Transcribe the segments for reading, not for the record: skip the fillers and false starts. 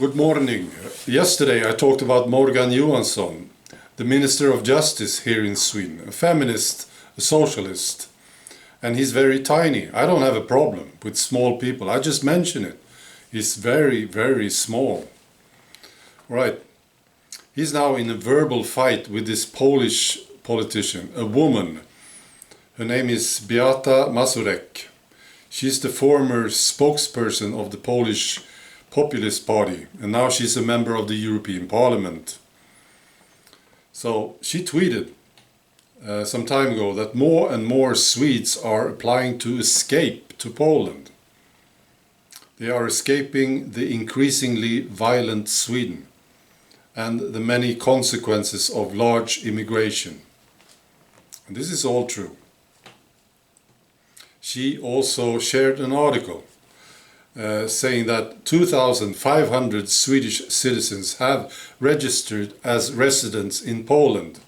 Good morning. Yesterday I talked about Morgan Johansson, the Minister of Justice here in Sweden, a feminist, a socialist, and he's very tiny. I don't have a problem with small people, I just mention it. He's very, very small. Right. He's now in a verbal fight with this Polish politician, a woman. Her name is Beata Mazurek. She's the former spokesperson of the Polish Populist Party, and now she's a member of the European Parliament. So she tweeted some time ago that more and more Swedes are applying to escape to Poland. They are escaping the increasingly violent Sweden and the many consequences of large immigration. And this is all true. She also shared an article saying that 2,500 Swedish citizens have registered as residents in Poland.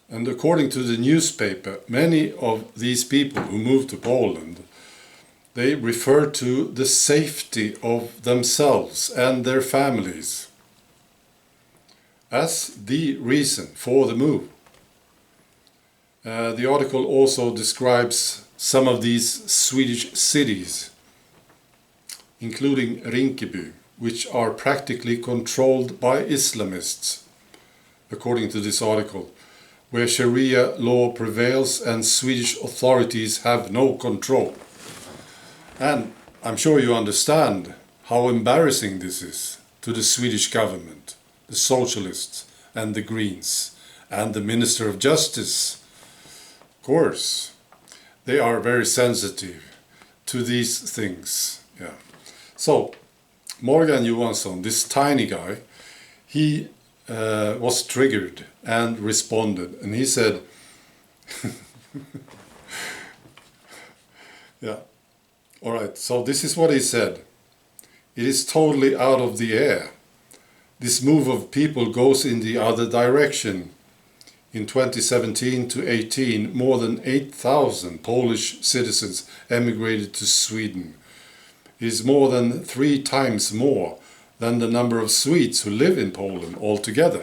And according to the newspaper, many of these people who moved to Poland, they refer to the safety of themselves and their families as the reason for the move. The article also describes some of these Swedish cities, including Rinkeby, which are practically controlled by Islamists, according to this article, where Sharia law prevails and Swedish authorities have no control. And I'm sure you understand how embarrassing this is to the Swedish government, the socialists and the Greens, and the Minister of Justice. Of course, they are very sensitive to these things. Yeah. So, Morgan Johansson, this tiny guy, he was triggered and responded, and he said, yeah, all right, so this is what he said. It is totally out of the air. This move of people goes in the other direction. In 2017 to 18, more than 8,000 Polish citizens emigrated to Sweden. It is more than 3 times more than the number of Swedes who live in Poland altogether.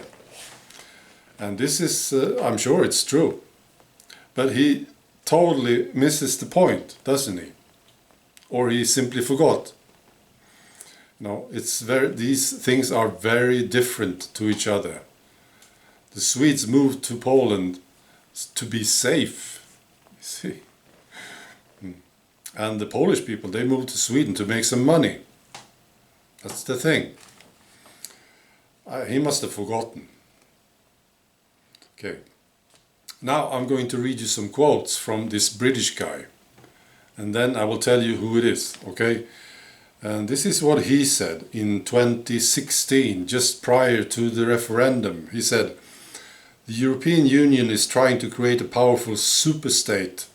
And this is, I'm sure it's true. But he totally misses the point, doesn't he? Or he simply forgot. No, these things are very different to each other. The Swedes moved to Poland to be safe, you see. And the Polish people, they moved to Sweden to make some money. That's the thing. He must have forgotten. Okay. Now I'm going to read you some quotes from this British guy. And then I will tell you who it is, okay? And this is what he said in 2016, just prior to the referendum. He said, "The European Union is trying to create a powerful superstate.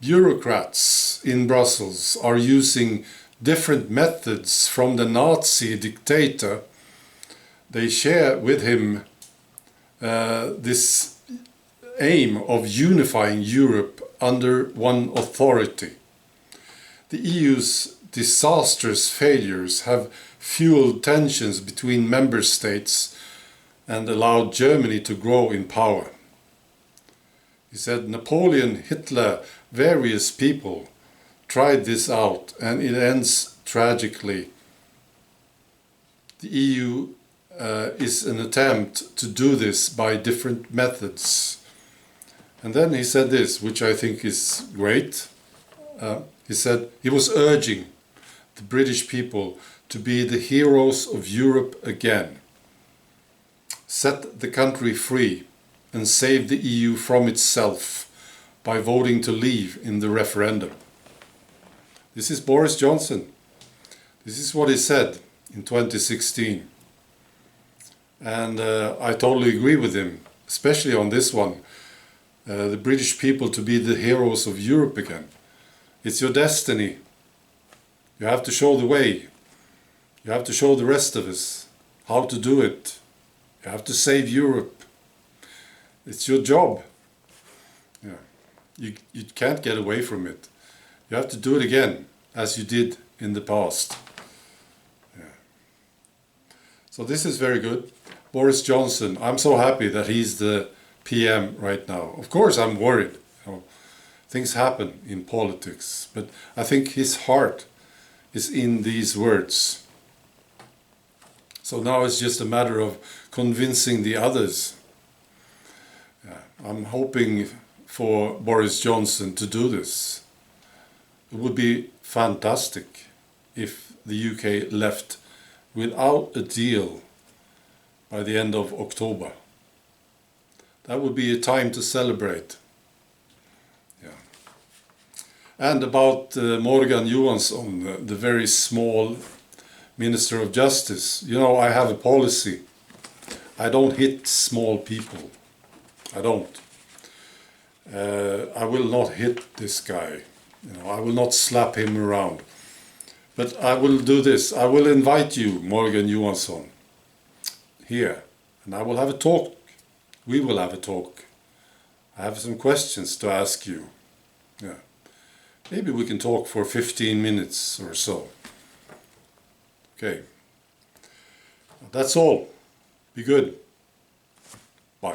Bureaucrats in Brussels are using different methods from the Nazi dictator. They share with him this aim of unifying Europe under one authority. The EU's disastrous failures have fueled tensions between member states and allowed Germany to grow in power." He said, "Napoleon, Hitler, various people tried this out and it ends tragically. The EU is an attempt to do this by different methods." And then he said this, which I think is great. He said he was urging the British people to be the heroes of Europe again. Set the country free and save the EU from itself by voting to leave in the referendum. This is Boris Johnson. This is what he said in 2016. And I totally agree with him, especially on this one. The British people to be the heroes of Europe again. It's your destiny. You have to show the way. You have to show the rest of us how to do it. You have to save Europe. It's your job. Yeah. You can't get away from it. You have to do it again, as you did in the past. Yeah. So this is very good. Boris Johnson, I'm so happy that he's the PM right now. Of course I'm worried. You know, things happen in politics, but I think his heart is in these words. So now it's just a matter of convincing the others. I'm hoping for Boris Johnson to do this. It would be fantastic if the UK left without a deal by the end of October. That would be a time to celebrate. Yeah. And about Morgan Johansson, the very small Minister of Justice. You know, I have a policy. I don't hit small people. I don't. I will not hit this guy. You know, I will not slap him around. But I will do this. I will invite you, Morgan Johansson, here, and I will have a talk. We will have a talk. I have some questions to ask you. Yeah. Maybe we can talk for 15 minutes or so. Okay. That's all. Be good. Bye.